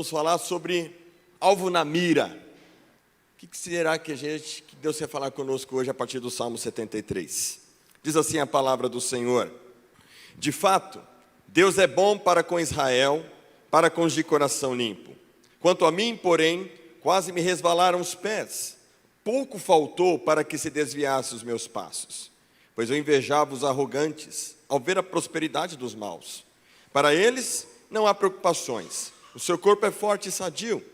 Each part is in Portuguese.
vamos falar sobre alvo na mira. O que será que Deus quer falar conosco hoje a partir do Salmo 73? Diz assim a palavra do Senhor: de fato, Deus é bom para com Israel, para com os de coração limpo. Quanto a mim, porém, quase me resvalaram os pés. Pouco faltou para que se desviasse os meus passos, pois eu invejava os arrogantes ao ver a prosperidade dos maus. Para eles não há preocupações, o seu corpo é forte e sadio.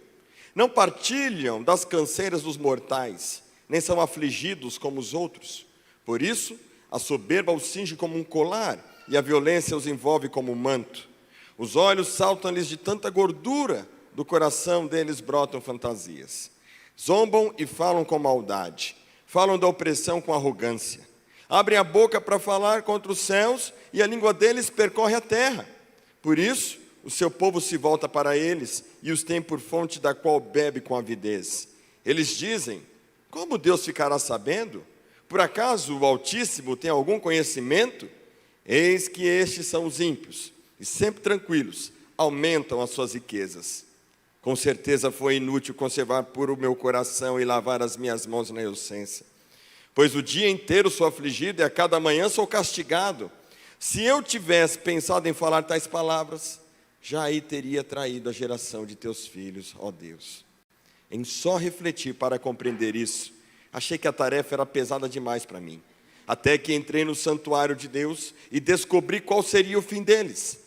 Não partilham das canseiras dos mortais, nem são afligidos como os outros. Por isso, a soberba os cinge como um colar, e a violência os envolve como um manto. Os olhos saltam-lhes de tanta gordura, do coração deles brotam fantasias. Zombam e falam com maldade, falam da opressão com arrogância. Abrem a boca para falar contra os céus, e a língua deles percorre a terra. Por isso, o seu povo se volta para eles, e os tem por fonte da qual bebe com avidez. Eles dizem: como Deus ficará sabendo? Por acaso o Altíssimo tem algum conhecimento? Eis que estes são os ímpios, e sempre tranquilos, aumentam as suas riquezas. Com certeza foi inútil conservar puro o meu coração e lavar as minhas mãos na inocência. Pois o dia inteiro sou afligido e a cada manhã sou castigado. Se eu tivesse pensado em falar tais palavras, já aí teria traído a geração de teus filhos, ó Deus. Em só refletir para compreender isso, achei que a tarefa era pesada demais para mim. Até que entrei no santuário de Deus e descobri qual seria o fim deles.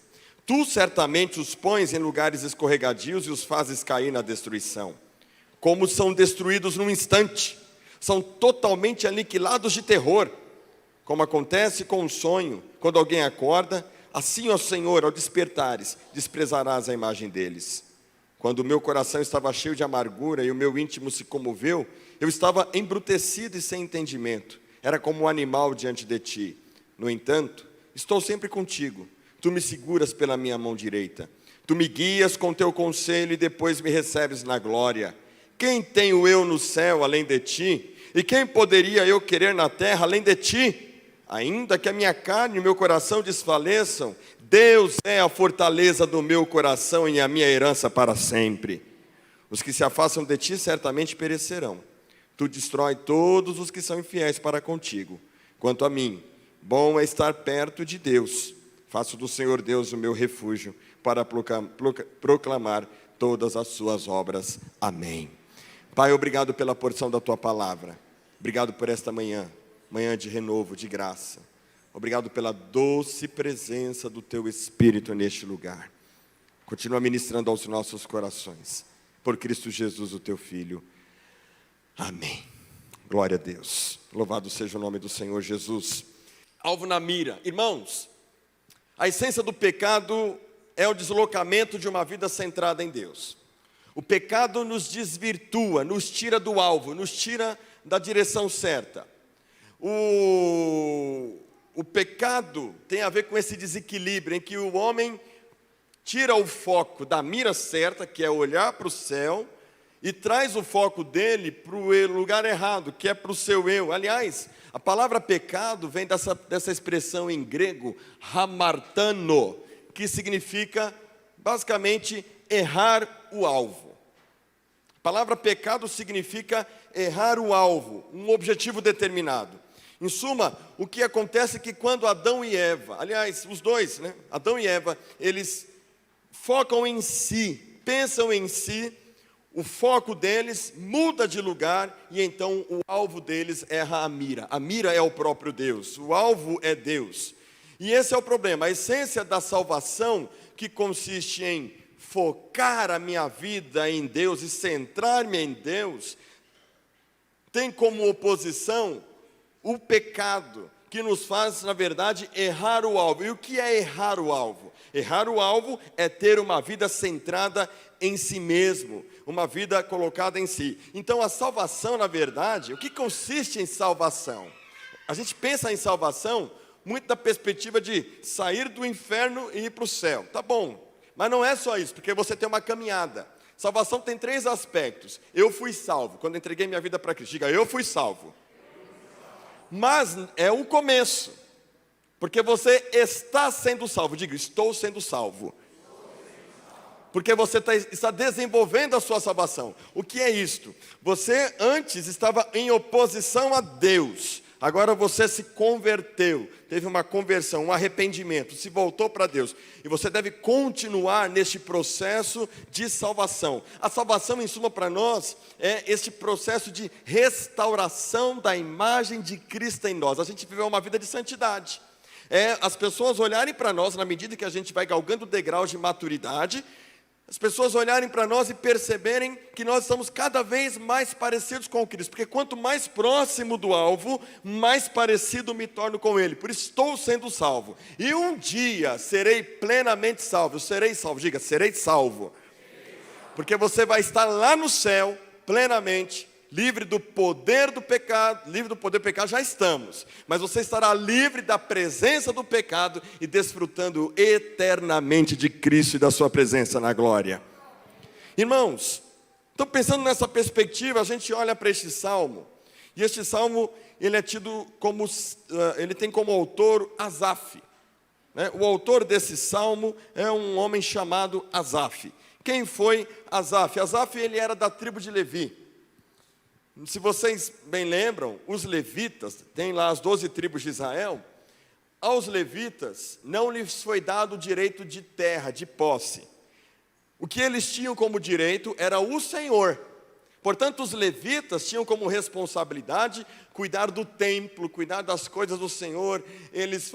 Tu certamente os pões em lugares escorregadios e os fazes cair na destruição. Como são destruídos num instante, são totalmente aniquilados de terror. Como acontece com um sonho, quando alguém acorda, assim, ó Senhor, ao despertares, desprezarás a imagem deles. Quando o meu coração estava cheio de amargura e o meu íntimo se comoveu, eu estava embrutecido e sem entendimento. Era como um animal diante de ti. No entanto, estou sempre contigo. Tu me seguras pela minha mão direita. Tu me guias com teu conselho e depois me recebes na glória. Quem tenho eu no céu além de ti? E quem poderia eu querer na terra além de ti? Ainda que a minha carne e o meu coração desfaleçam, Deus é a fortaleza do meu coração e a minha herança para sempre. Os que se afastam de ti certamente perecerão. Tu destrói todos os que são infiéis para contigo. Quanto a mim, bom é estar perto de Deus. Faço do Senhor Deus o meu refúgio para proclamar todas as suas obras. Amém. Pai, obrigado pela porção da tua palavra. Obrigado por esta manhã de renovo, de graça. Obrigado pela doce presença do teu Espírito neste lugar. Continua ministrando aos nossos corações. Por Cristo Jesus, o teu Filho. Amém. Glória a Deus. Louvado seja o nome do Senhor Jesus. Alvo na mira. Irmãos, a essência do pecado é o deslocamento de uma vida centrada em Deus. O pecado nos desvirtua, nos tira do alvo, nos tira da direção certa. O pecado tem a ver com esse desequilíbrio em que o homem tira o foco da mira certa, que é olhar para o céu, e traz o foco dele para o lugar errado, que é para o seu eu. Aliás, a palavra pecado vem dessa expressão em grego, hamartano, que significa, basicamente, errar o alvo. A palavra pecado significa errar o alvo, um objetivo determinado. Em suma, o que acontece é que quando Adão e Eva, aliás, os dois, Adão e Eva, eles focam em si, pensam em si, o foco deles muda de lugar e então o alvo deles erra a mira. A mira é o próprio Deus, o alvo é Deus. E esse é o problema, a essência da salvação, que consiste em focar a minha vida em Deus e centrar-me em Deus, tem como oposição o pecado, que nos faz, na verdade, errar o alvo. E o que é errar o alvo? Errar o alvo é ter uma vida centrada em si mesmo, uma vida colocada em si. Então a salvação, na verdade, o que consiste em salvação? A gente pensa em salvação muito da perspectiva de sair do inferno e ir para o céu. Tá bom, mas não é só isso, porque você tem uma caminhada. Salvação tem 3 aspectos. Eu fui salvo, quando entreguei minha vida para Cristo. Diga, eu fui salvo. Mas é o começo, porque você está sendo salvo. Diga, estou sendo salvo. Porque você está desenvolvendo a sua salvação. O que é isto? Você antes estava em oposição a Deus. Agora você se converteu, teve uma conversão, um arrependimento, se voltou para Deus. E você deve continuar neste processo de salvação. A salvação, em suma, para nós, é este processo de restauração da imagem de Cristo em nós. A gente viveu uma vida de santidade. As pessoas olharem para nós, na medida que a gente vai galgando degraus de maturidade, as pessoas olharem para nós e perceberem que nós estamos cada vez mais parecidos com Cristo. Porque quanto mais próximo do alvo, mais parecido me torno com Ele. Por isso estou sendo salvo. E um dia serei plenamente salvo. Eu serei salvo. Diga, serei salvo. Porque você vai estar lá no céu, plenamente, livre do poder do pecado. Livre do poder do pecado já estamos. Mas você estará livre da presença do pecado e desfrutando eternamente de Cristo e da sua presença na glória. Irmãos, então pensando nessa perspectiva, a gente olha para este salmo. E este salmo, ele é tido como, ele tem como autor Asaf. O autor desse salmo é um homem chamado Asaf. Quem foi Asaf? Asaf, ele era da tribo de Levi. Se vocês bem lembram, os levitas, tem lá as 12 tribos de Israel, aos levitas não lhes foi dado o direito de terra, de posse. O que eles tinham como direito era o Senhor. Portanto, os levitas tinham como responsabilidade cuidar do templo, cuidar das coisas do Senhor. Eles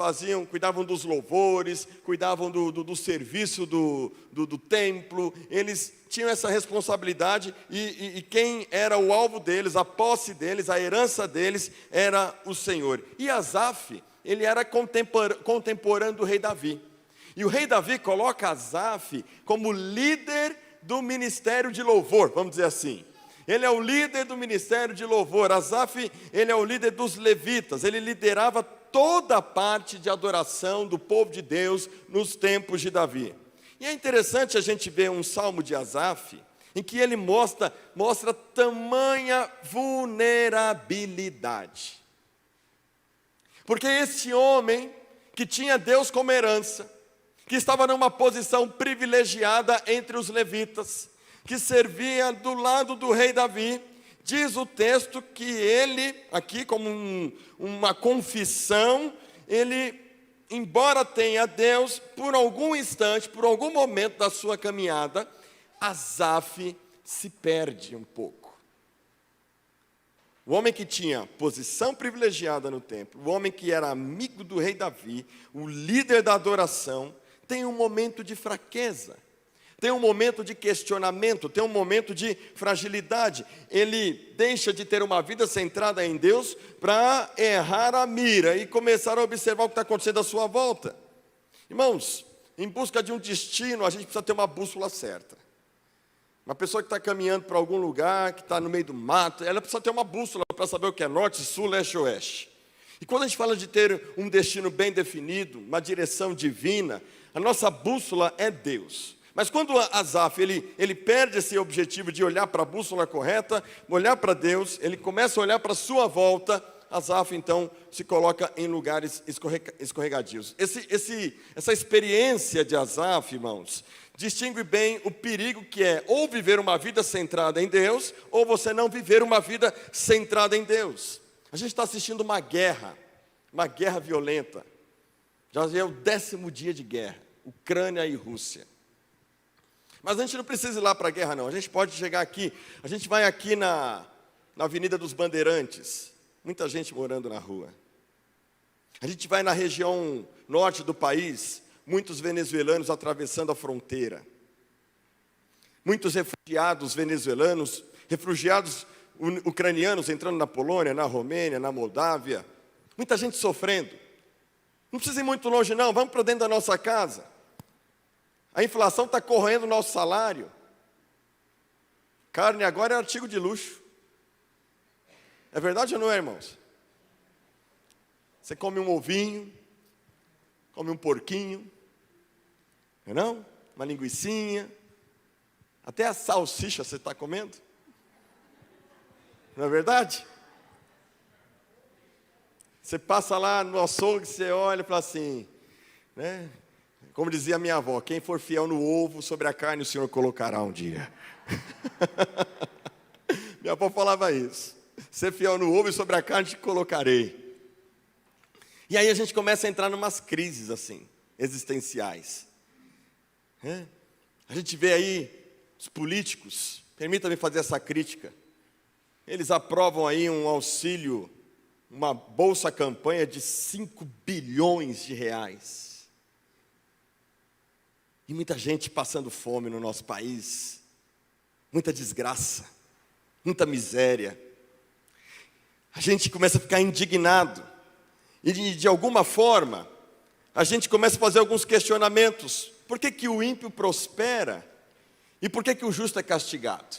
cuidavam dos louvores, cuidavam do serviço do templo. Eles tinham essa responsabilidade e quem era o alvo deles, a posse deles, a herança deles, era o Senhor. E Asaf, ele era contemporâneo do rei Davi. E o rei Davi coloca Asaf como líder do ministério de louvor, vamos dizer assim. Ele é o líder do ministério de louvor. Asaf, ele é o líder dos levitas. Ele liderava toda a parte de adoração do povo de Deus nos tempos de Davi. E é interessante a gente ver um salmo de Asaf, em que ele mostra tamanha vulnerabilidade. Porque esse homem, que tinha Deus como herança, que estava numa posição privilegiada entre os levitas, que servia do lado do rei Davi, diz o texto que ele, aqui como uma confissão, ele, embora tenha Deus, por algum instante, por algum momento da sua caminhada, Asaf se perde um pouco. O homem que tinha posição privilegiada no templo, o homem que era amigo do rei Davi, o líder da adoração, tem um momento de fraqueza. Tem um momento de questionamento, tem um momento de fragilidade. Ele deixa de ter uma vida centrada em Deus para errar a mira e começar a observar o que está acontecendo à sua volta. Irmãos, em busca de um destino, a gente precisa ter uma bússola certa. Uma pessoa que está caminhando para algum lugar, que está no meio do mato, ela precisa ter uma bússola para saber o que é norte, sul, leste, oeste. E quando a gente fala de ter um destino bem definido, uma direção divina, a nossa bússola é Deus. Mas quando Asaf, ele perde esse objetivo de olhar para a bússola correta, olhar para Deus, ele começa a olhar para a sua volta, Asaf então se coloca em lugares escorregadios. Essa experiência de Asaf, irmãos, distingue bem o perigo que é ou viver uma vida centrada em Deus, ou você não viver uma vida centrada em Deus. A gente está assistindo uma guerra violenta. Já é o 10º dia de guerra, Ucrânia e Rússia. Mas a gente não precisa ir lá para a guerra, não. A gente pode chegar aqui. A gente vai aqui na Avenida dos Bandeirantes. Muita gente morando na rua. A gente vai na região norte do país. Muitos venezuelanos atravessando a fronteira. Muitos refugiados venezuelanos, refugiados ucranianos entrando na Polônia, na Romênia, na Moldávia. Muita gente sofrendo. Não precisa ir muito longe, não. Vamos para dentro da nossa casa. A inflação está corroendo o nosso salário. Carne agora é artigo de luxo. É verdade ou não é, irmãos? Você come um ovinho, come um porquinho, não? Uma linguicinha, até a salsicha você está comendo. Não é verdade? Você passa lá no açougue, você olha e fala assim, né? Como dizia minha avó, quem for fiel no ovo, sobre a carne o Senhor colocará um dia. Minha avó falava isso. Ser fiel no ovo e sobre a carne te colocarei. E aí a gente começa a entrar em umas crises assim, existenciais. A gente vê aí os políticos, permita-me fazer essa crítica. Eles aprovam aí um auxílio, uma bolsa-campanha de 5 bilhões de reais. E muita gente passando fome no nosso país, muita desgraça, muita miséria. A gente começa a ficar indignado. E de alguma forma, a gente começa a fazer alguns questionamentos. Por que que o ímpio prospera? E por que que o justo é castigado?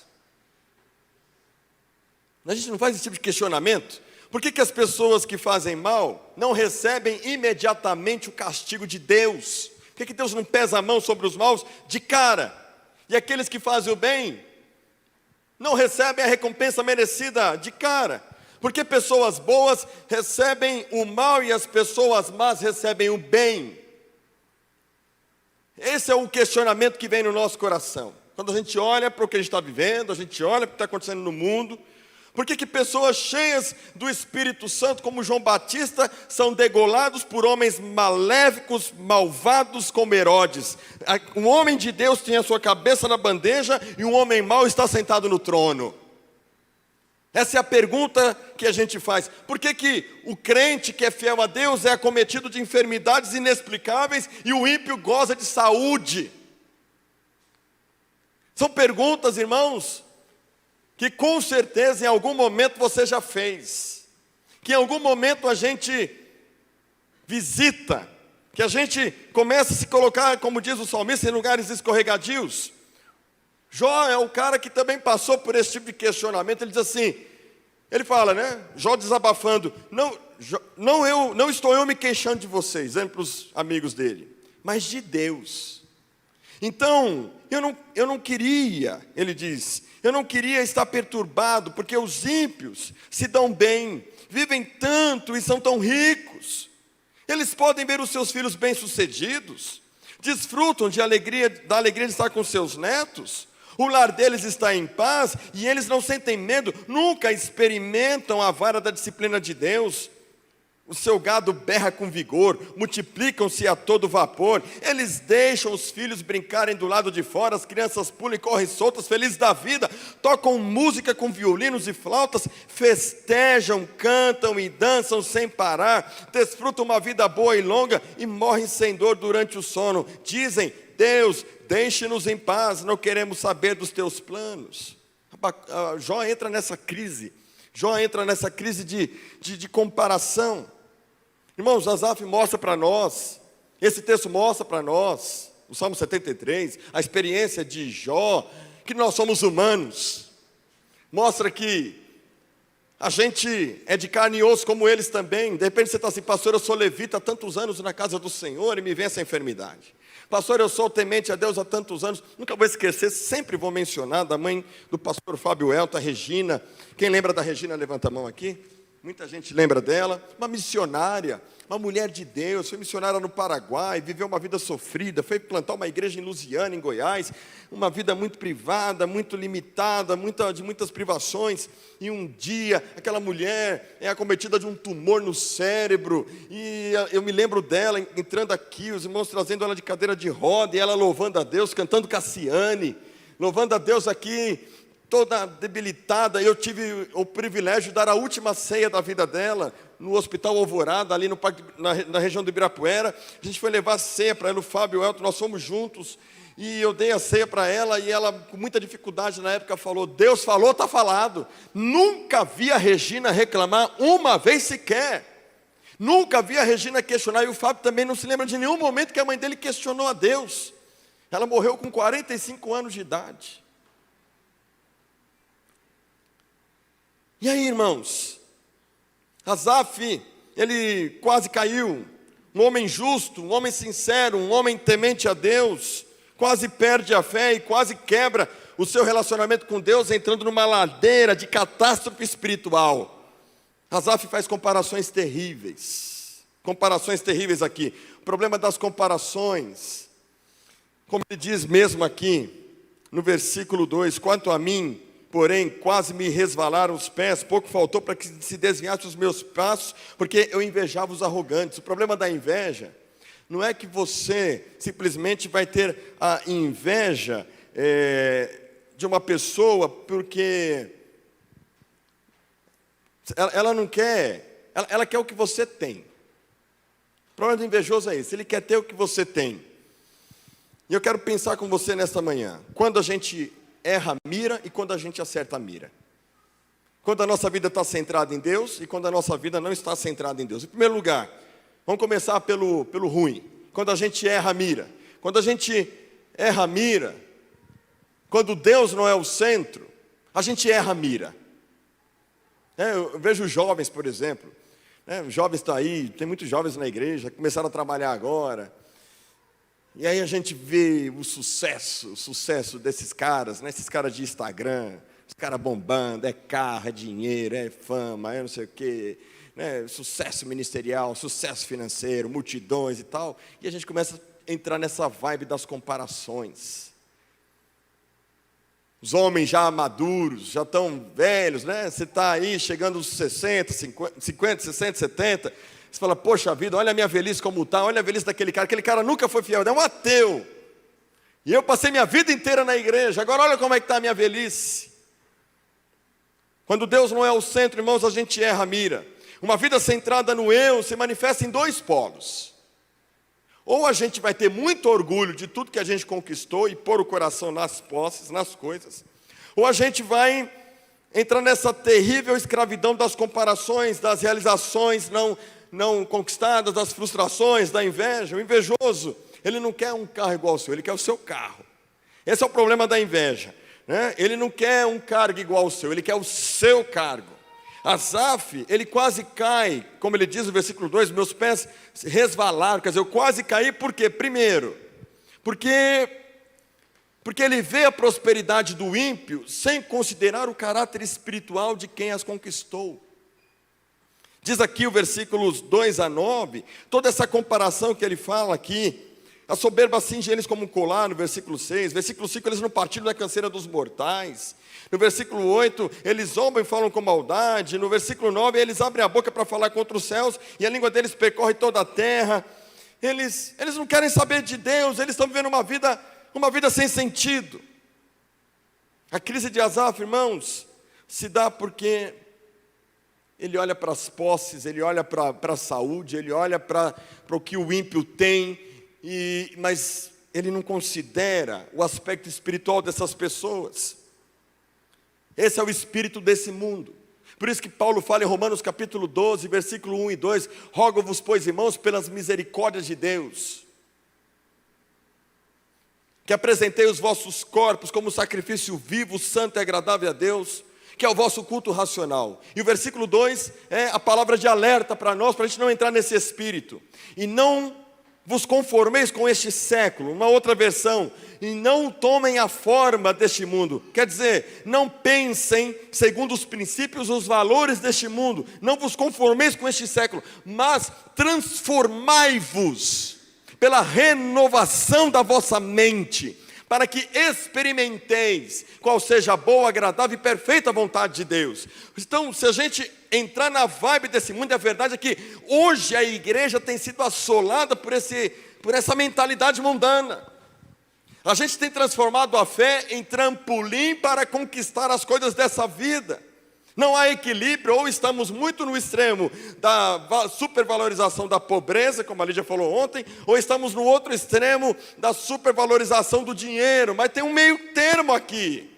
A gente não faz esse tipo de questionamento? Por que que as pessoas que fazem mal não recebem imediatamente o castigo de Deus? Por que que Deus não pesa a mão sobre os maus de cara? E aqueles que fazem o bem não recebem a recompensa merecida de cara? Porque pessoas boas recebem o mal e as pessoas más recebem o bem. Esse é o questionamento que vem no nosso coração. Quando a gente olha para o que a gente está vivendo, a gente olha para o que está acontecendo no mundo. Por que que pessoas cheias do Espírito Santo, como João Batista, são degolados por homens maléficos, malvados como Herodes? Um homem de Deus tem a sua cabeça na bandeja e um homem mau está sentado no trono. Essa é a pergunta que a gente faz. Por que que o crente que é fiel a Deus é acometido de enfermidades inexplicáveis e o ímpio goza de saúde? São perguntas, irmãos, que com certeza em algum momento você já fez, que em algum momento a gente visita, que a gente começa a se colocar, como diz o salmista, em lugares escorregadios. Jó é o cara que também passou por esse tipo de questionamento. Ele diz assim, ele fala, né, Jó desabafando, não estou eu me queixando de vocês, dizendo para os amigos dele, mas de Deus. Então, eu não queria, ele diz, eu não queria estar perturbado, porque os ímpios se dão bem, vivem tanto e são tão ricos. Eles podem ver os seus filhos bem-sucedidos, desfrutam da alegria de estar com seus netos, o lar deles está em paz e eles não sentem medo, nunca experimentam a vara da disciplina de Deus. O seu gado berra com vigor, multiplicam-se a todo vapor, eles deixam os filhos brincarem do lado de fora, as crianças pulam e correm soltas, felizes da vida, tocam música com violinos e flautas, festejam, cantam e dançam sem parar, desfrutam uma vida boa e longa e morrem sem dor durante o sono. Dizem, Deus, deixe-nos em paz, não queremos saber dos teus planos. Jó entra nessa crise, de comparação. Irmãos, Asaf mostra para nós, esse texto mostra para nós, o Salmo 73, a experiência de Jó, que nós somos humanos, mostra que a gente é de carne e osso como eles também. De repente você está assim, pastor, eu sou levita há tantos anos na casa do Senhor e me vem essa enfermidade. Pastor, eu sou temente a Deus há tantos anos, nunca vou esquecer, sempre vou mencionar, da mãe do pastor Fábio Elton, a Regina. Quem lembra da Regina, levanta a mão aqui. Muita gente lembra dela, uma missionária, uma mulher de Deus, foi missionária no Paraguai, viveu uma vida sofrida, foi plantar uma igreja em Lusiana, em Goiás, uma vida muito privada, muito limitada, de muitas privações, e um dia aquela mulher é acometida de um tumor no cérebro, e eu me lembro dela entrando aqui, os irmãos trazendo ela de cadeira de roda, e ela louvando a Deus, cantando Cassiane, louvando a Deus aqui, toda debilitada. Eu tive o privilégio de dar a última ceia da vida dela, no Hospital Alvorada, ali no parque, na região do Ibirapuera. A gente foi levar a ceia para ela, o Fábio Elton, nós fomos juntos, e eu dei a ceia para ela, e ela, com muita dificuldade na época, falou, Deus falou, está falado. Nunca vi a Regina reclamar uma vez sequer, nunca vi a Regina questionar, e o Fábio também não se lembra de nenhum momento que a mãe dele questionou a Deus. Ela morreu com 45 anos de idade. E aí, irmãos, Asaf, ele quase caiu, um homem justo, um homem sincero, um homem temente a Deus, quase perde a fé e quase quebra o seu relacionamento com Deus, entrando numa ladeira de catástrofe espiritual. Asaf faz comparações terríveis Comparações terríveis aqui. O problema das comparações, como ele diz mesmo aqui, no versículo 2, quanto a mim, porém, quase me resvalaram os pés, pouco faltou para que se desviassem os meus passos, porque eu invejava os arrogantes. O problema da inveja não é que você simplesmente vai ter a inveja de uma pessoa porque ela não quer, ela quer o que você tem. O problema do invejoso é esse, ele quer ter o que você tem. E eu quero pensar com você nesta manhã, quando a gente erra a mira e quando a gente acerta a mira. Quando a nossa vida está centrada em Deus e quando a nossa vida não está centrada em Deus. Em primeiro lugar, vamos começar pelo ruim. Quando a gente erra a mira. Quando a gente erra a mira, quando Deus não é o centro, a gente erra a mira. Eu vejo os jovens, por exemplo. Os jovens estão aí, tem muitos jovens na igreja, começaram a trabalhar agora. E aí a gente vê o sucesso desses caras, né? Esses caras de Instagram, os caras bombando, é carro, é dinheiro, é fama, é não sei o quê, né? Sucesso ministerial, sucesso financeiro, multidões e tal. E a gente começa a entrar nessa vibe das comparações. Os homens já maduros, já estão velhos, né? Você está aí chegando aos 60, 50, 60, 70. Você fala, poxa vida, olha a minha velhice como está, olha a velhice daquele cara. Aquele cara nunca foi fiel, é um ateu. E eu passei minha vida inteira na igreja, agora olha como é que está a minha velhice. Quando Deus não é o centro, irmãos, a gente erra a mira. Uma vida centrada no eu se manifesta em dois polos. Ou a gente vai ter muito orgulho de tudo que a gente conquistou e pôr o coração nas posses, nas coisas. Ou a gente vai entrar nessa terrível escravidão das comparações, das realizações não conquistadas, das frustrações, da inveja. O invejoso, ele não quer um carro igual ao seu, ele quer o seu carro. Esse é o problema da inveja, né? Ele não quer um cargo igual ao seu, ele quer o seu cargo. Asaf, ele quase cai, como ele diz no versículo 2, meus pés resvalaram, quer dizer, eu quase caí, por quê? Primeiro, porque ele vê a prosperidade do ímpio sem considerar o caráter espiritual de quem as conquistou. Diz aqui o versículos 2 a 9, toda essa comparação que ele fala aqui, a soberba cinge eles como um colar, no versículo 6, versículo 5, eles não partilham da canseira dos mortais, no versículo 8, eles zombam e falam com maldade, no versículo 9, eles abrem a boca para falar contra os céus, e a língua deles percorre toda a terra, eles não querem saber de Deus, eles estão vivendo uma vida sem sentido. A crise de Asaf, irmãos, se dá porque ele olha para as posses, ele olha para a saúde, ele olha para o que o ímpio tem, mas ele não considera o aspecto espiritual dessas pessoas. Esse é o espírito desse mundo. Por isso que Paulo fala em Romanos capítulo 12, versículo 1 e 2, rogo-vos, pois, irmãos, pelas misericórdias de Deus, que apresentei os vossos corpos como sacrifício vivo, santo e agradável a Deus, que é o vosso culto racional. E o versículo 2 é a palavra de alerta para nós, para a gente não entrar nesse espírito. E não vos conformeis com este século, uma outra versão, e não tomem a forma deste mundo. Quer dizer, não pensem segundo os princípios, os valores deste mundo. Não vos conformeis com este século, mas transformai-vos pela renovação da vossa mente, para que experimenteis qual seja a boa, agradável e perfeita vontade de Deus. Então, se a gente entrar na vibe desse mundo, a verdade é que hoje a igreja tem sido assolada por essa mentalidade mundana. A gente tem transformado a fé em trampolim para conquistar as coisas dessa vida. Não há equilíbrio, ou estamos muito no extremo da supervalorização da pobreza, como a Lídia falou ontem, ou estamos no outro extremo da supervalorização do dinheiro, mas tem um meio termo aqui.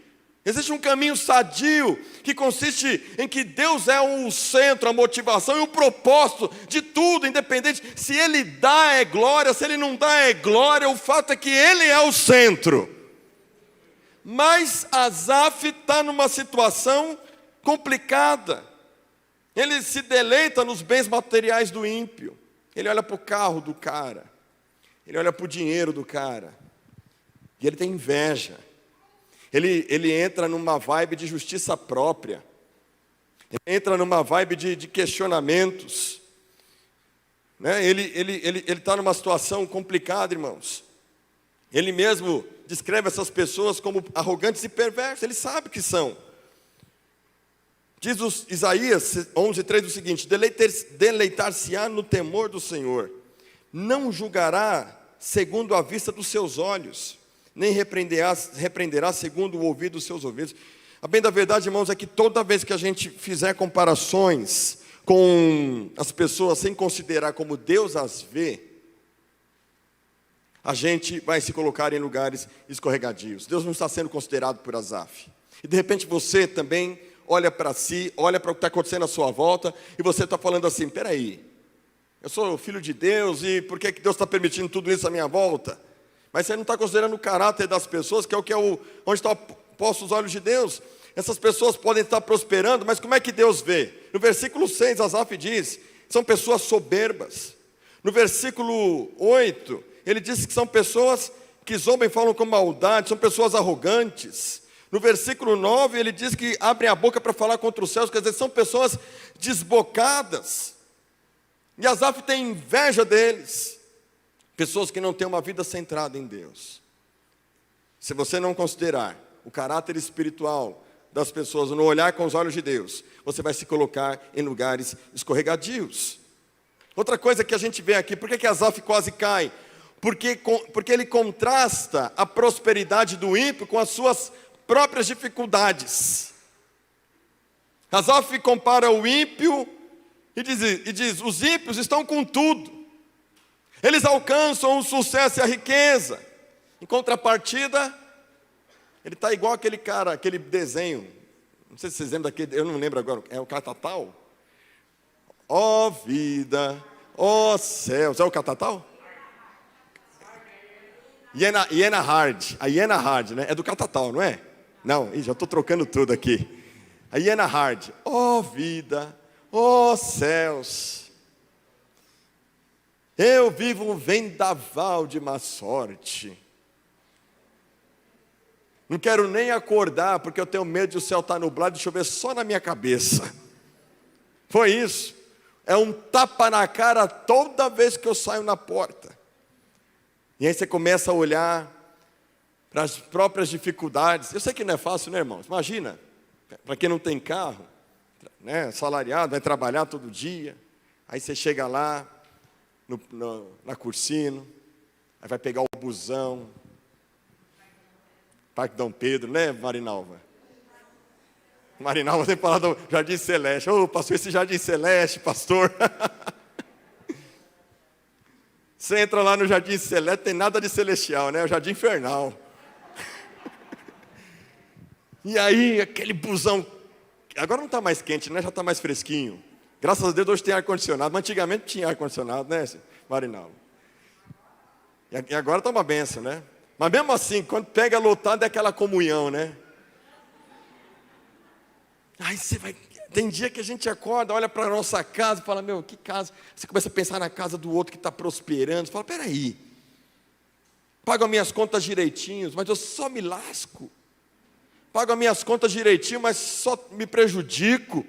Existe um caminho sadio, que consiste em que Deus é o centro, a motivação e o propósito de tudo, independente, se Ele dá é glória, se Ele não dá é glória, o fato é que Ele é o centro. Mas Asaf está numa situação complicada. Ele se deleita nos bens materiais do ímpio. Ele olha para o carro do cara, ele olha para o dinheiro do cara, e ele tem inveja. Ele entra numa vibe de justiça própria, ele entra numa vibe de questionamentos. né? Ele está numa situação complicada, irmãos. Ele mesmo descreve essas pessoas como arrogantes e perversas, ele sabe que são. Diz Isaías 11:3 o seguinte: deleitar-se-á no temor do Senhor, não julgará segundo a vista dos seus olhos, nem repreenderá segundo o ouvido dos seus ouvidos. A bem da verdade, irmãos, é que toda vez que a gente fizer comparações com as pessoas sem considerar como Deus as vê, a gente vai se colocar em lugares escorregadios. Deus não está sendo considerado por Asaf. E de repente você também olha para si, olha para o que está acontecendo à sua volta, e você está falando assim: peraí, eu sou filho de Deus, e por que Deus está permitindo tudo isso à minha volta? Mas você não está considerando o caráter das pessoas, que é onde está postos os olhos de Deus. Essas pessoas podem estar prosperando, mas como é que Deus vê? No versículo 6, Asaf diz: são pessoas soberbas. No versículo 8, ele diz que são pessoas que zombam e falam com maldade, são pessoas arrogantes. No versículo 9, ele diz que abrem a boca para falar contra os céus, quer dizer, são pessoas desbocadas. E Asaf tem inveja deles, pessoas que não têm uma vida centrada em Deus. Se você não considerar o caráter espiritual das pessoas, no olhar com os olhos de Deus, você vai se colocar em lugares escorregadios. Outra coisa que a gente vê aqui, por que Asaf quase cai? Porque ele contrasta a prosperidade do ímpio com as suas próprias dificuldades. Asaf compara o ímpio e diz: os ímpios estão com tudo, eles alcançam o sucesso e a riqueza. Em contrapartida, ele está igual aquele cara, aquele desenho, não sei se vocês lembram daquele, eu não lembro agora, é o Catatal? Ó vida, ó céus, é o Catatal? Hiena Hard, a Hiena Hard, né? É do Catatal, não é? Não, já estou trocando tudo aqui. A Hiena Hard, ó vida, ó céus, eu vivo um vendaval de má sorte. Não quero nem acordar, porque eu tenho medo de o céu estar nublado e chover só na minha cabeça. Foi isso. É um tapa na cara toda vez que eu saio na porta. E aí você começa a olhar para as próprias dificuldades. Eu sei que não é fácil, né, irmãos? Imagina, para quem não tem carro, né, salariado, vai trabalhar todo dia. Aí você chega lá, na Cursino, aí vai pegar o busão, Parque Dom Pedro, né, Marinalva? Marinalva tem falado do Jardim Celeste. Ô, pastor, esse Jardim Celeste, pastor. Você entra lá no Jardim Celeste, tem nada de celestial, né? É o Jardim Infernal. E aí, aquele busão, agora não está mais quente, né? Já está mais fresquinho. Graças a Deus hoje tem ar-condicionado, mas antigamente tinha ar-condicionado, né, Marinalva? E agora está uma benção, né? Mas mesmo assim, quando pega lotado é aquela comunhão, né? Aí você vai... Tem dia que a gente acorda, olha para a nossa casa e fala: meu, que casa? Você começa a pensar na casa do outro que está prosperando. Você fala: peraí, pago as minhas contas direitinho, mas eu só me lasco. Pago as minhas contas direitinho, mas só me prejudico.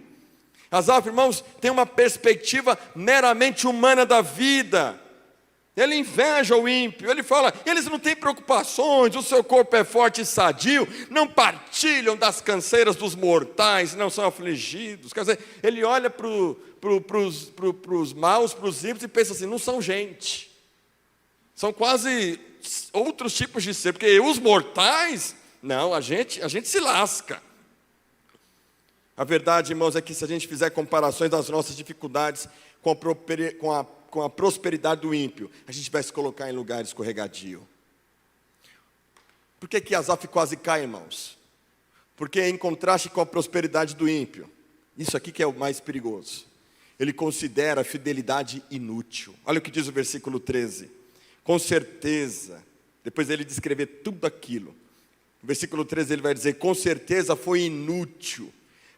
Asaf, irmãos, tem uma perspectiva meramente humana da vida. Ele inveja o ímpio, ele fala: eles não têm preocupações, o seu corpo é forte e sadio, não partilham das canseiras dos mortais, não são afligidos. Quer dizer, ele olha para os maus, para os ímpios e pensa assim: não são gente, são quase outros tipos de ser, porque os mortais, não, a gente se lasca. A verdade, irmãos, é que se a gente fizer comparações das nossas dificuldades com a prosperidade do ímpio, a gente vai se colocar em lugar escorregadio. Por que Asaf quase cai, irmãos? Porque em contraste com a prosperidade do ímpio, isso aqui que é o mais perigoso, ele considera a fidelidade inútil. Olha o que diz o versículo 13: com certeza, depois ele descrever tudo aquilo, no versículo 13 ele vai dizer: com certeza foi inútil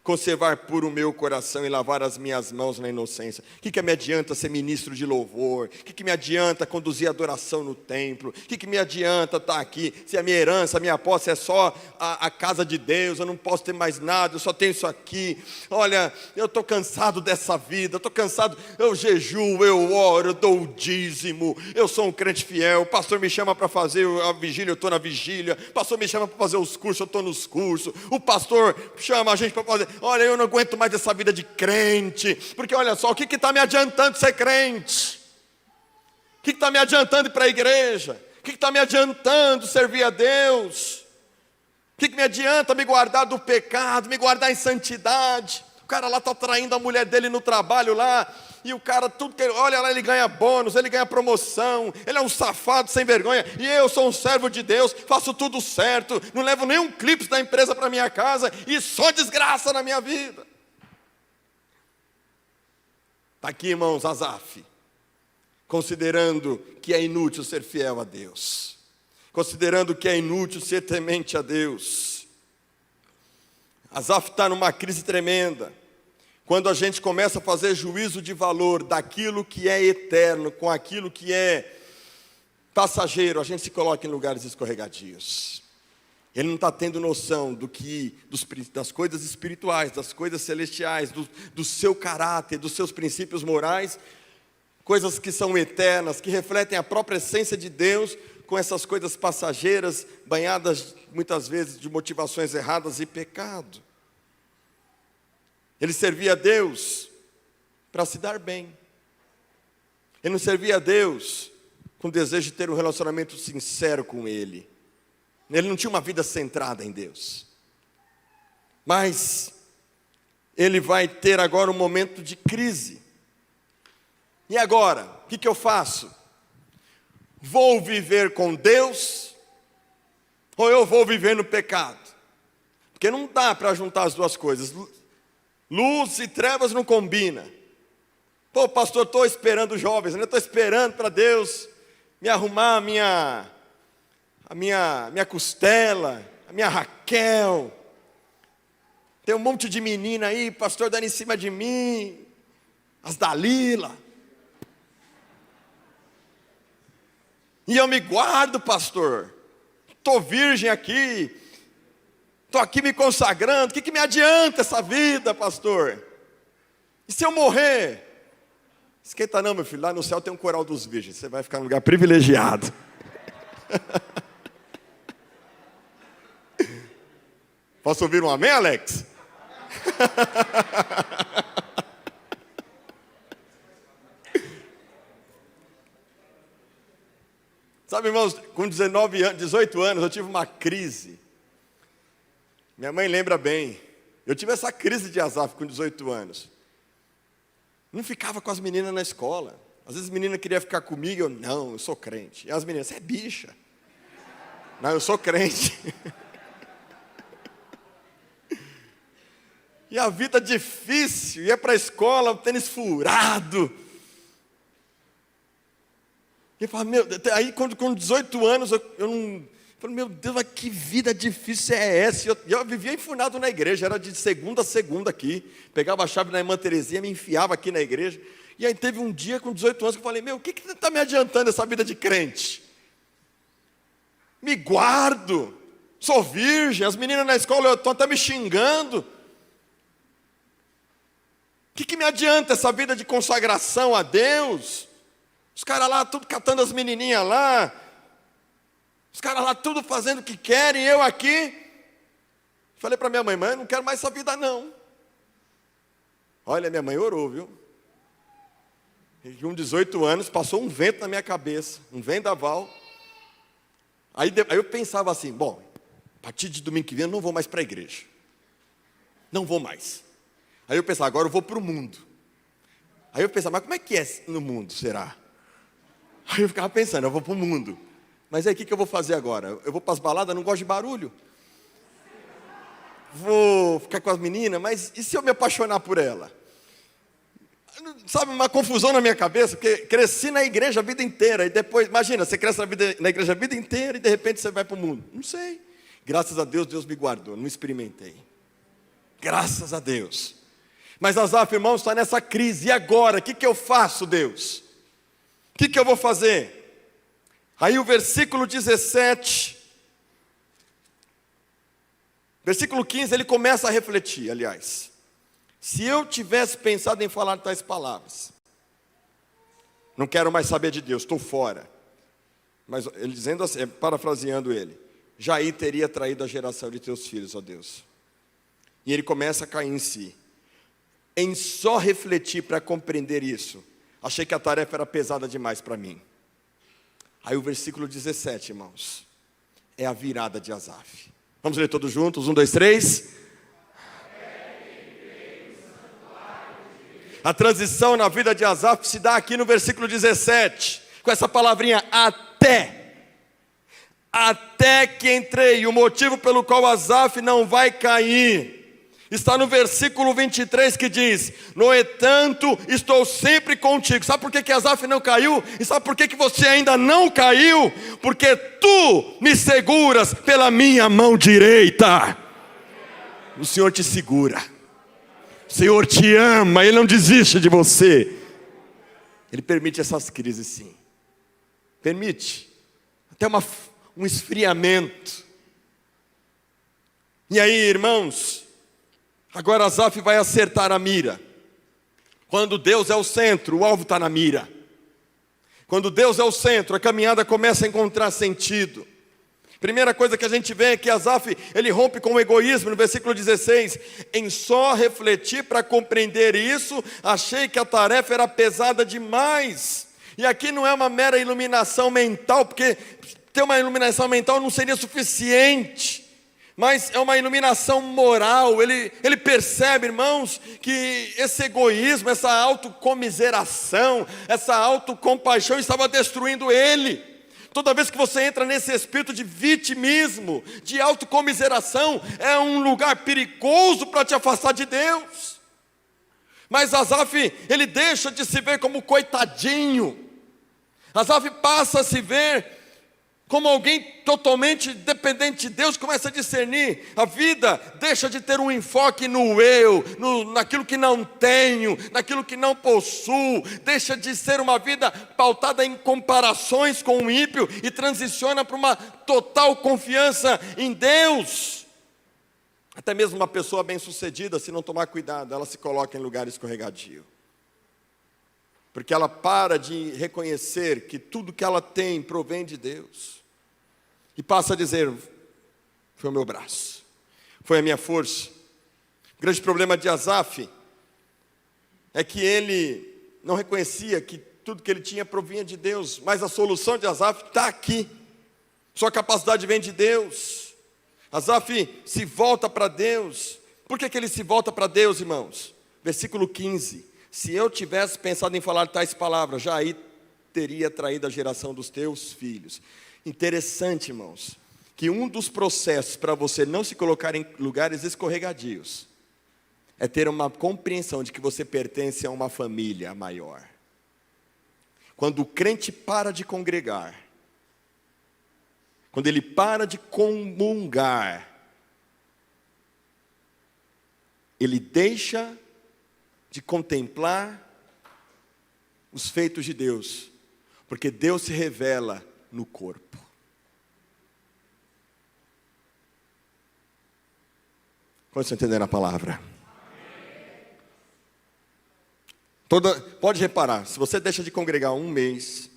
conservar puro o meu coração e lavar as minhas mãos na inocência. O que me adianta ser ministro de louvor? O que me adianta conduzir adoração no templo? O que me adianta estar aqui, se a minha herança, a minha posse é só a casa de Deus, eu não posso ter mais nada, eu só tenho isso aqui. Olha, eu estou cansado dessa vida, eu estou cansado, eu jejuo, eu oro, eu dou o dízimo, eu sou um crente fiel, o pastor me chama para fazer a vigília, eu estou na vigília, o pastor me chama para fazer os cursos, eu estou nos cursos, o pastor chama a gente para fazer... Olha, eu não aguento mais essa vida de crente, porque olha só, o que está me adiantando ser crente? O que está me adiantando ir para a igreja? O que está me adiantando servir a Deus? O que me adianta me guardar do pecado, me guardar em santidade? O cara lá está traindo a mulher dele no trabalho lá, e o cara, tudo que ele, olha lá, ele ganha bônus, ele ganha promoção, ele é um safado sem vergonha, e eu sou um servo de Deus, faço tudo certo, não levo nenhum clipe da empresa para minha casa, e só desgraça na minha vida. Está aqui, irmãos, Asaf, considerando que é inútil ser fiel a Deus, considerando que é inútil ser temente a Deus. Asaf está numa crise tremenda. Quando a gente começa a fazer juízo de valor daquilo que é eterno com aquilo que é passageiro, a gente se coloca em lugares escorregadios. Ele não está tendo noção das coisas espirituais, das coisas celestiais, do seu caráter, dos seus princípios morais, coisas que são eternas, que refletem a própria essência de Deus, com essas coisas passageiras, banhadas muitas vezes de motivações erradas e pecado. Ele servia a Deus para se dar bem. Ele não servia a Deus com desejo de ter um relacionamento sincero com Ele. Ele não tinha uma vida centrada em Deus. Mas ele vai ter agora um momento de crise. E agora, o que eu faço? Vou viver com Deus ou eu vou viver no pecado? Porque não dá para juntar as duas coisas. Luz e trevas não combinam. Pô, pastor, estou esperando jovens, estou esperando para Deus me arrumar a minha costela, a minha Raquel. Tem um monte de menina aí, pastor, dando em cima de mim, as Dalila. E eu me guardo, pastor, estou virgem aqui, estou aqui me consagrando, o que me adianta essa vida, pastor? E se eu morrer? Esquenta não, meu filho, lá no céu tem um coral dos virgens, você vai ficar num lugar privilegiado. Posso ouvir um amém, Alex? Sabe, irmãos, com 18 anos, eu tive uma crise. Minha mãe lembra bem. Eu tive essa crise de Asaf com 18 anos. Não ficava com as meninas na escola. Às vezes as meninas queriam ficar comigo, eu sou crente. E as meninas, você é bicha. Não, eu sou crente. E a vida difícil, ia para a escola, o tênis furado. E eu falava, aí com 18 anos, eu não... Falei, meu Deus, mas que vida difícil é essa? Eu vivia enfurnado na igreja, era de segunda a segunda aqui. Pegava a chave na irmã Terezinha, me enfiava aqui na igreja. E aí teve um dia com 18 anos que eu falei, o que está me adiantando essa vida de crente? Me guardo, sou virgem, as meninas na escola estão até me xingando. O que me adianta essa vida de consagração a Deus? Os caras lá tudo catando as menininhas lá. Os caras lá tudo fazendo o que querem, eu aqui. Falei para minha mãe, eu não quero mais essa vida não. Olha, minha mãe orou, viu? E com 18 anos passou um vento na minha cabeça, um vendaval. Aí eu pensava assim, bom, a partir de domingo que vem eu não vou mais para a igreja. Não vou mais. Aí eu pensava, agora eu vou para o mundo. Aí eu pensava, mas como é que é no mundo, será? Aí eu ficava pensando, eu vou para o mundo. Mas aí o que eu vou fazer agora? Eu vou para as baladas, não gosto de barulho. Vou ficar com as meninas, mas e se eu me apaixonar por ela? Sabe, uma confusão na minha cabeça, porque cresci na igreja a vida inteira, e depois, imagina, você cresce na igreja a vida inteira, e de repente você vai para o mundo. Não sei. Graças a Deus, Deus me guardou, não experimentei. Graças a Deus. Mas Asaf, irmãos, está nessa crise. E agora? O que eu faço, Deus? O que eu vou fazer? Aí o versículo 17, versículo 15, ele começa a refletir, aliás. Se eu tivesse pensado em falar tais palavras, não quero mais saber de Deus, estou fora. Mas ele dizendo assim, parafraseando ele, Jair teria traído a geração de teus filhos, ó Deus. E ele começa a cair em si. Em só refletir para compreender isso, achei que a tarefa era pesada demais para mim. Aí o versículo 17, irmãos, é a virada de Asaf. Vamos ler todos juntos? 1, 2, 3. A transição na vida de Asaf se dá aqui no versículo 17, com essa palavrinha até. Até que entrei, o motivo pelo qual Asaf não vai cair está no versículo 23 que diz: no entanto, estou sempre contigo. Sabe por que Asaf não caiu? E sabe por que você ainda não caiu? Porque tu me seguras pela minha mão direita. O Senhor te segura. O Senhor te ama, Ele não desiste de você. Ele permite essas crises, sim. Permite. Até um esfriamento. E aí, irmãos, agora Asaf vai acertar a mira. Quando Deus é o centro, o alvo está na mira. Quando Deus é o centro, a caminhada começa a encontrar sentido. Primeira coisa que a gente vê é que Asaf, ele rompe com o egoísmo, no versículo 16. Em só refletir para compreender isso, achei que a tarefa era pesada demais. E aqui não é uma mera iluminação mental, porque ter uma iluminação mental não seria suficiente. Mas é uma iluminação moral. Ele percebe, irmãos, que esse egoísmo, essa autocomiseração, essa autocompaixão estava destruindo ele. Toda vez que você entra nesse espírito de vitimismo, de autocomiseração, é um lugar perigoso para te afastar de Deus. Mas Asaf, ele deixa de se ver como coitadinho. Asaf passa a se ver como alguém totalmente dependente de Deus, começa a discernir a vida, deixa de ter um enfoque no eu, naquilo que não tenho, naquilo que não possuo, deixa de ser uma vida pautada em comparações com o ímpio e transiciona para uma total confiança em Deus. Até mesmo uma pessoa bem-sucedida, se não tomar cuidado, ela se coloca em lugar escorregadio. Porque ela para de reconhecer que tudo que ela tem provém de Deus. E passa a dizer: foi o meu braço, foi a minha força. O grande problema de Asaf é que ele não reconhecia que tudo que ele tinha provinha de Deus. Mas a solução de Asaf está aqui. Sua capacidade vem de Deus. Asaf se volta para Deus. Por que ele se volta para Deus, irmãos? Versículo 15. Se eu tivesse pensado em falar tais palavras, Jair teria traído a geração dos teus filhos. Interessante, irmãos, que um dos processos para você não se colocar em lugares escorregadios é ter uma compreensão de que você pertence a uma família maior. Quando o crente para de congregar, quando ele para de comungar, ele deixa de contemplar os feitos de Deus, porque Deus se revela no corpo. Quando você entender a palavra? Pode reparar, se você deixa de congregar 1 mês,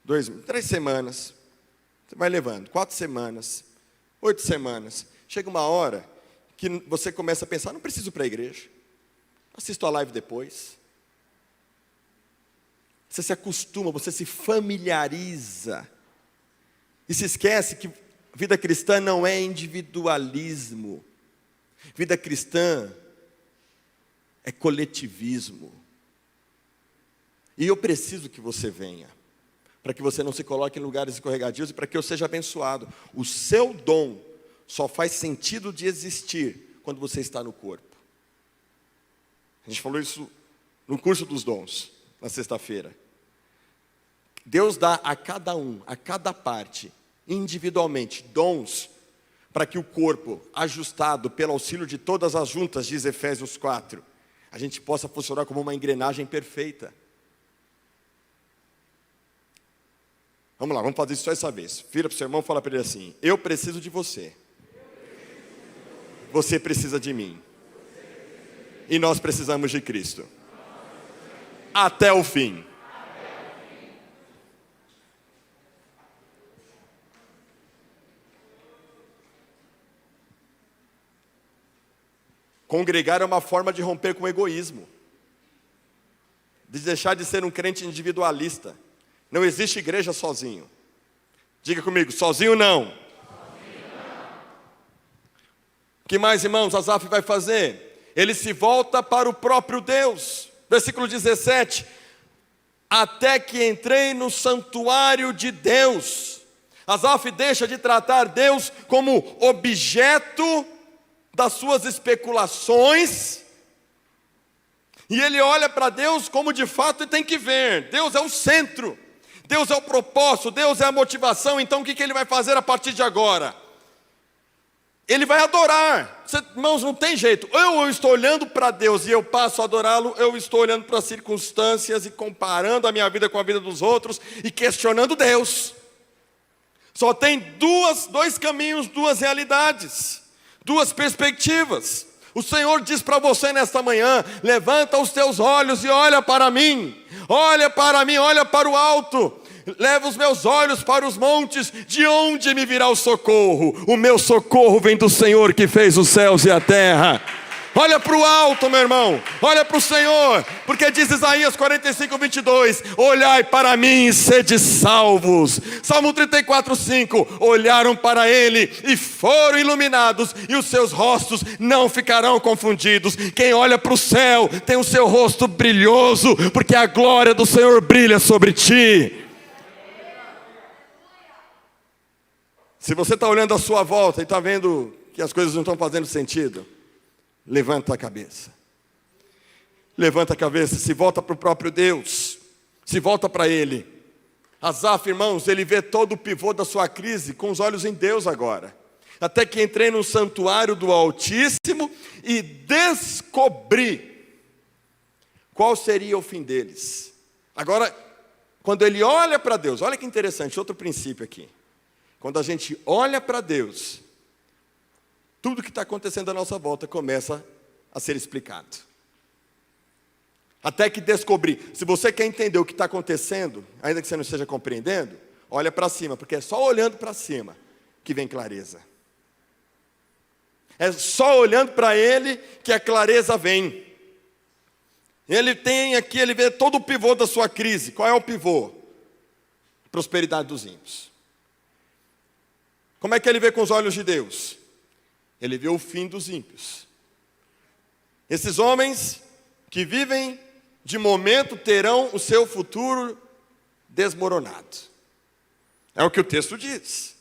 2, 3 semanas, você vai levando, 4 semanas, 8 semanas, chega uma hora que você começa a pensar: não preciso ir para a igreja, assisto a live depois. Você se acostuma, você se familiariza, e se esquece que vida cristã não é individualismo, vida cristã é coletivismo. E eu preciso que você venha, para que você não se coloque em lugares escorregadios e para que eu seja abençoado. O seu dom só faz sentido de existir quando você está no corpo. A gente falou isso no curso dos dons, na sexta-feira. Deus dá a cada um, a cada parte, individualmente, dons, para que o corpo, ajustado pelo auxílio de todas as juntas, diz Efésios 4, a gente possa funcionar como uma engrenagem perfeita. Vamos lá, vamos fazer isso só essa vez. Vira para o seu irmão e fala para ele assim: eu preciso de você. Você precisa de mim. E nós precisamos de Cristo. Até o fim. Congregar é uma forma de romper com o egoísmo, de deixar de ser um crente individualista. Não existe igreja sozinho. Diga comigo, sozinho não. O que mais, irmãos, Asaf vai fazer? Ele se volta para o próprio Deus. Versículo 17. Até que entrei no santuário de Deus. Asaf deixa de tratar Deus como objeto das suas especulações, e ele olha para Deus como de fato ele tem que ver. Deus é o centro, Deus é o propósito, Deus é a motivação. Então o que ele vai fazer a partir de agora? Ele vai adorar. Irmãos, não tem jeito, eu estou olhando para Deus e eu passo a adorá-lo, eu estou olhando para as circunstâncias e comparando a minha vida com a vida dos outros e questionando Deus. Só tem dois caminhos, duas realidades, duas perspectivas. O Senhor diz para você nesta manhã: levanta os teus olhos e olha para mim, olha para mim, olha para o alto. Leva os meus olhos para os montes, de onde me virá o socorro? O meu socorro vem do Senhor que fez os céus e a terra. Olha para o alto, meu irmão, olha para o Senhor, porque diz Isaías 45, 22, olhai para mim e sede salvos. Salmo 34, 5, olharam para ele e foram iluminados, e os seus rostos não ficarão confundidos. Quem olha para o céu tem o seu rosto brilhoso, porque a glória do Senhor brilha sobre ti. Se você está olhando à sua volta e está vendo que as coisas não estão fazendo sentido, levanta a cabeça. Levanta a cabeça, se volta para o próprio Deus, se volta para Ele. Asaf, irmãos, ele vê todo o pivô da sua crise com os olhos em Deus agora. Até que entrei no santuário do Altíssimo e descobri qual seria o fim deles. Agora, quando ele olha para Deus, olha que interessante, outro princípio aqui. Quando a gente olha para Deus, tudo que está acontecendo à nossa volta começa a ser explicado. Até que descobri. Se você quer entender o que está acontecendo, ainda que você não esteja compreendendo, olha para cima, porque é só olhando para cima que vem clareza. É só olhando para Ele que a clareza vem. Ele tem aqui, ele vê todo o pivô da sua crise. Qual é o pivô? Prosperidade dos ímpios. Como é que ele vê com os olhos de Deus? Ele vê o fim dos ímpios. Esses homens que vivem de momento terão o seu futuro desmoronado. É o que o texto diz.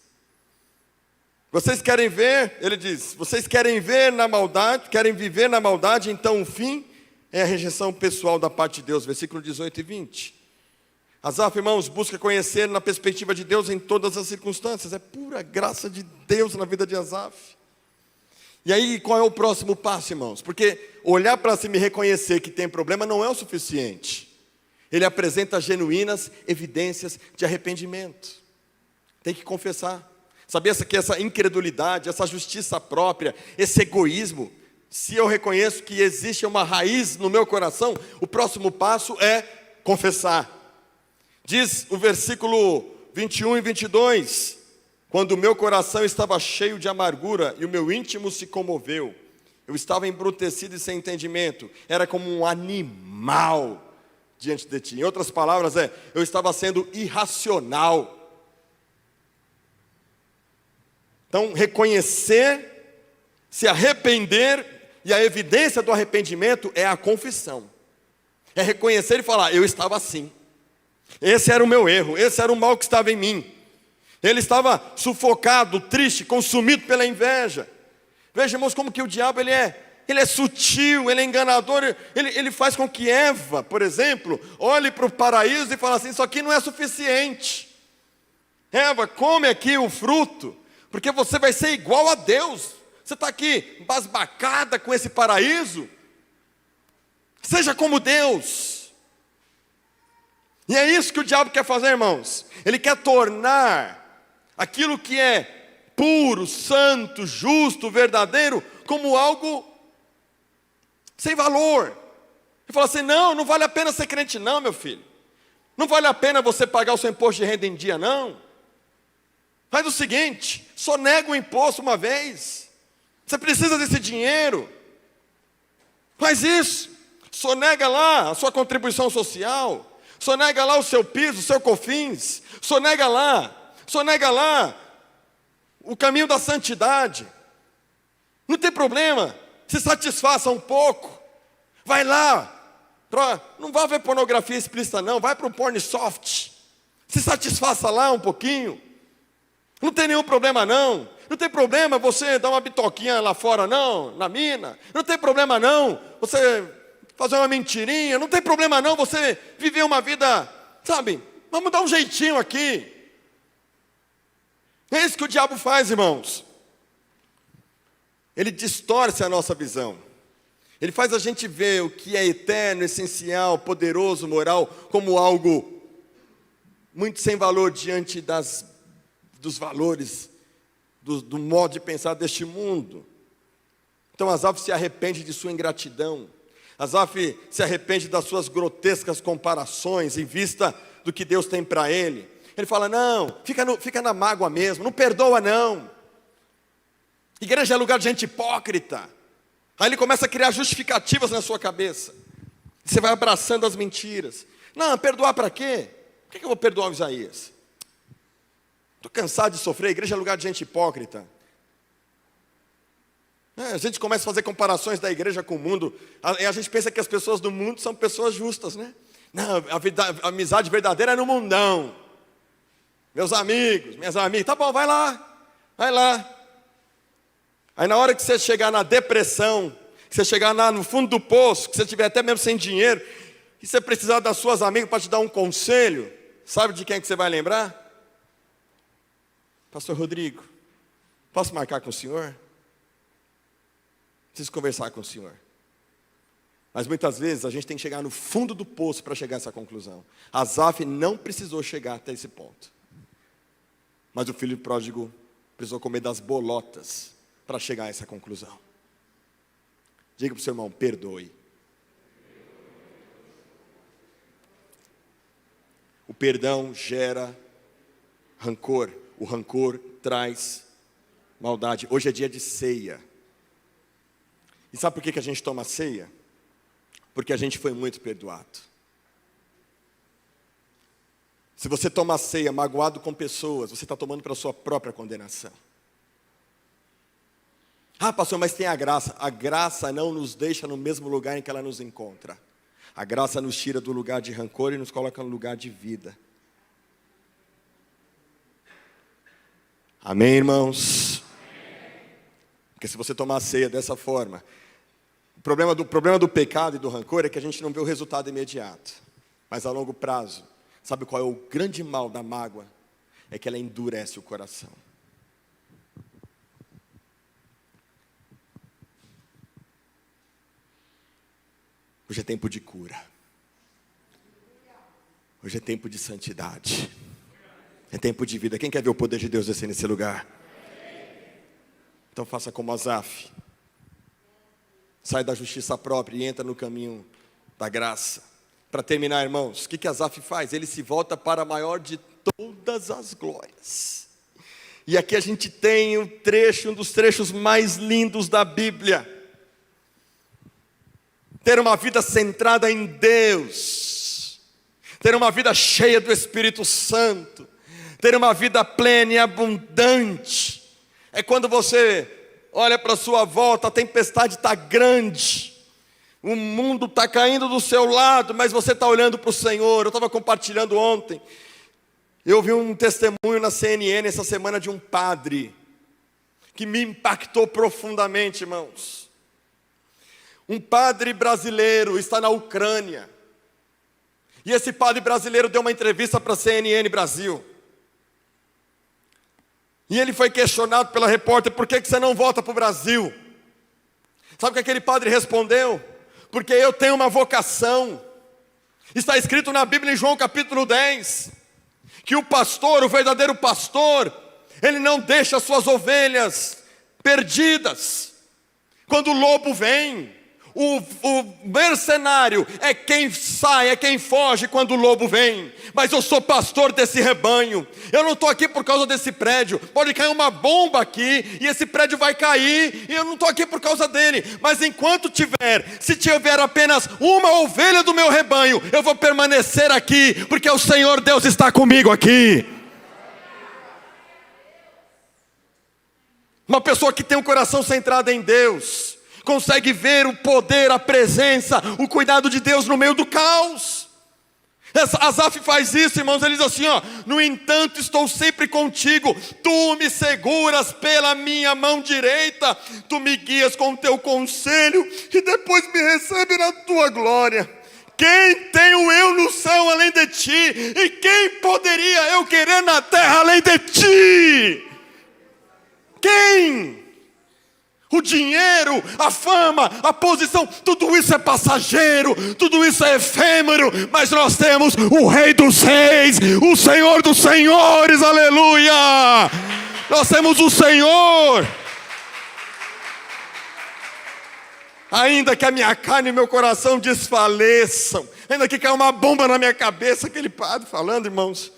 Vocês querem ver, ele diz, vocês querem ver na maldade, querem viver na maldade, então o fim é a rejeição pessoal da parte de Deus. Versículo 18 e 20. Asaf, irmãos, busca conhecer na perspectiva de Deus em todas as circunstâncias. É pura graça de Deus na vida de Asaf. E aí, qual é o próximo passo, irmãos? Porque olhar para cima e reconhecer que tem problema não é o suficiente. Ele apresenta genuínas evidências de arrependimento. Tem que confessar. Sabia que essa incredulidade, essa justiça própria, esse egoísmo, se eu reconheço que existe uma raiz no meu coração, o próximo passo é confessar. Diz o versículo 21 e 22, quando o meu coração estava cheio de amargura e o meu íntimo se comoveu, eu estava embrutecido e sem entendimento, era como um animal diante de ti. Em outras palavras, eu estava sendo irracional. Então, reconhecer, se arrepender, e a evidência do arrependimento é a confissão. É reconhecer e falar, eu estava assim. Esse era o meu erro, esse era o mal que estava em mim. Ele estava sufocado, triste, consumido pela inveja. Veja, irmãos, como que o diabo ele é sutil, ele é enganador. Ele faz com que Eva, por exemplo, olhe para o paraíso e fale assim, isso aqui não é suficiente. Eva, come aqui o fruto, porque você vai ser igual a Deus. Você está aqui embasbacada com esse paraíso, seja como Deus. E é isso que o diabo quer fazer, irmãos. Ele quer tornar aquilo que é puro, santo, justo, verdadeiro, como algo sem valor. Ele fala assim: não vale a pena ser crente não, meu filho. Não vale a pena você pagar o seu imposto de renda em dia, não. Faz o seguinte, só nega o imposto uma vez. Você precisa desse dinheiro. Faz isso. Sonega lá a sua contribuição social. Sonega lá o seu piso, o seu COFINS. Sonega lá o caminho da santidade. Não tem problema. Se satisfaça um pouco. Vai lá. Não vá ver pornografia explícita não. Vai para o Pornsoft. Se satisfaça lá um pouquinho. Não tem nenhum problema não. Não tem problema você dar uma bitoquinha lá fora não, na mina. Não tem problema não você fazer uma mentirinha. Não tem problema não você viver uma vida, sabe? Vamos dar um jeitinho aqui. É isso que o diabo faz, irmãos. Ele distorce a nossa visão. Ele faz a gente ver o que é eterno, essencial, poderoso, moral, como algo muito sem valor diante dos valores, do modo de pensar deste mundo. Então Asaf se arrepende de sua ingratidão. Asaf se arrepende das suas grotescas comparações em vista do que Deus tem para ele. Ele fala: não, fica na mágoa mesmo, não perdoa não. Igreja é lugar de gente hipócrita. Aí ele começa a criar justificativas na sua cabeça. Você vai abraçando as mentiras. Não, perdoar para quê? Por que eu vou perdoar o Isaías? Estou cansado de sofrer, a igreja é lugar de gente hipócrita. A gente começa a fazer comparações da igreja com o mundo. A gente pensa que as pessoas do mundo são pessoas justas, né? Não, a amizade verdadeira é no mundão. Meus amigos, minhas amigas, tá bom, vai lá. Aí na hora que você chegar na depressão, que você chegar no fundo do poço, que você estiver até mesmo sem dinheiro, e você precisar das suas amigas para te dar um conselho, sabe de quem é que você vai lembrar? Pastor Rodrigo, posso marcar com o senhor? Preciso conversar com o senhor. Mas muitas vezes a gente tem que chegar no fundo do poço para chegar a essa conclusão. Asaf não precisou chegar até esse ponto. Mas o filho pródigo precisou comer das bolotas para chegar a essa conclusão. Diga para o seu irmão: perdoe. O perdão gera rancor. O rancor traz maldade. Hoje é dia de ceia. E sabe por que a gente toma ceia? Porque a gente foi muito perdoado. Se você toma ceia magoado com pessoas, você está tomando para a sua própria condenação. Ah, pastor, mas tem a graça. A graça não nos deixa no mesmo lugar em que ela nos encontra. A graça nos tira do lugar de rancor e nos coloca no lugar de vida. Amém, irmãos? Porque se você tomar a ceia dessa forma, o problema do pecado e do rancor é que a gente não vê o resultado imediato. Mas a longo prazo, sabe qual é o grande mal da mágoa? É que ela endurece o coração. Hoje é tempo de cura. Hoje é tempo de santidade. É tempo de vida. Quem quer ver o poder de Deus descer nesse lugar? Então faça como Asaf. Sai da justiça própria e entra no caminho da graça. Para terminar, irmãos, o que Asaf faz? Ele se volta para a maior de todas as glórias. E aqui a gente tem um dos trechos mais lindos da Bíblia. Ter uma vida centrada em Deus. Ter uma vida cheia do Espírito Santo. Ter uma vida plena e abundante. É quando você olha para a sua volta, a tempestade está grande. O mundo está caindo do seu lado, mas você está olhando para o Senhor. Eu estava compartilhando ontem. Eu vi um testemunho na CNN essa semana de um padre que me impactou profundamente, irmãos. Um padre brasileiro está na Ucrânia. E esse padre brasileiro deu uma entrevista para a CNN Brasil. E ele foi questionado pela repórter: por que você não volta para o Brasil? Sabe o que aquele padre respondeu? Porque eu tenho uma vocação. Está escrito na Bíblia, em João capítulo 10, que o pastor, o verdadeiro pastor, ele não deixa as suas ovelhas perdidas. Quando o lobo vem, o mercenário é quem sai, é quem foge quando o lobo vem. Mas eu sou pastor desse rebanho. Eu não estou aqui por causa desse prédio. Pode cair uma bomba aqui e esse prédio vai cair, e eu não estou aqui por causa dele. Mas enquanto se tiver apenas uma ovelha do meu rebanho, eu vou permanecer aqui, porque o Senhor Deus está comigo aqui. Uma pessoa que tem um coração centrado em Deus consegue ver o poder, a presença, o cuidado de Deus no meio do caos. Asaf faz isso, irmãos. Ele diz assim, no entanto estou sempre contigo, tu me seguras pela minha mão direita, tu me guias com o teu conselho e depois me recebe na tua glória. Quem tenho eu no céu além de ti? E quem poderia eu querer na terra além de ti? Quem? O dinheiro, a fama, a posição, tudo isso é passageiro, tudo isso é efêmero, mas nós temos o Rei dos Reis, o Senhor dos Senhores, aleluia! Nós temos o Senhor. Ainda que a minha carne e meu coração desfaleçam, ainda que caia uma bomba na minha cabeça, aquele padre falando, irmãos,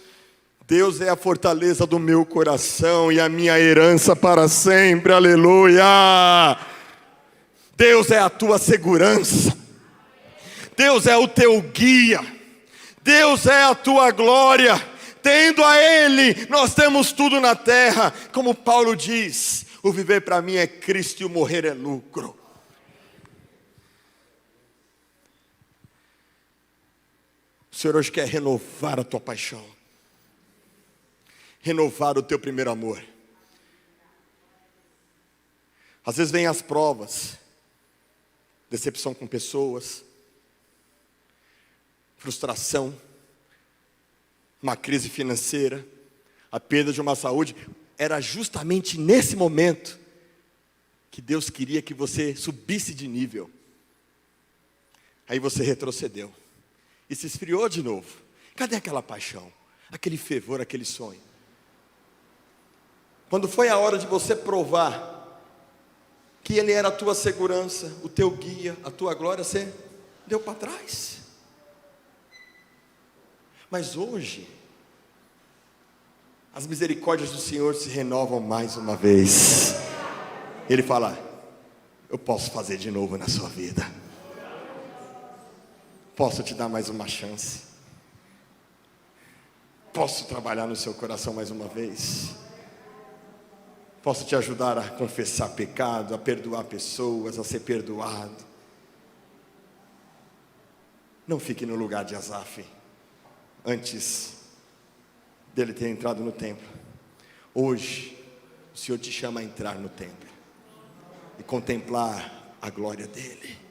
Deus é a fortaleza do meu coração e a minha herança para sempre, aleluia. Deus é a tua segurança, Deus é o teu guia, Deus é a tua glória. Tendo a Ele, nós temos tudo na terra. Como Paulo diz, o viver para mim é Cristo e o morrer é lucro. O Senhor hoje quer renovar a tua paixão, renovar o teu primeiro amor. Às vezes vem as provas, decepção com pessoas, frustração, uma crise financeira, a perda de uma saúde. Era justamente nesse momento que Deus queria que você subisse de nível. Aí você retrocedeu e se esfriou de novo. Cadê aquela paixão, aquele fervor, aquele sonho? Quando foi a hora de você provar que Ele era a tua segurança, o teu guia, a tua glória, você deu para trás. Mas hoje, as misericórdias do Senhor se renovam mais uma vez. Ele fala: eu posso fazer de novo na sua vida, posso te dar mais uma chance, posso trabalhar no seu coração mais uma vez, posso te ajudar a confessar pecado, a perdoar pessoas, a ser perdoado. Não fique no lugar de Asaf, antes dele ter entrado no templo. Hoje, o Senhor te chama a entrar no templo e contemplar a glória dEle.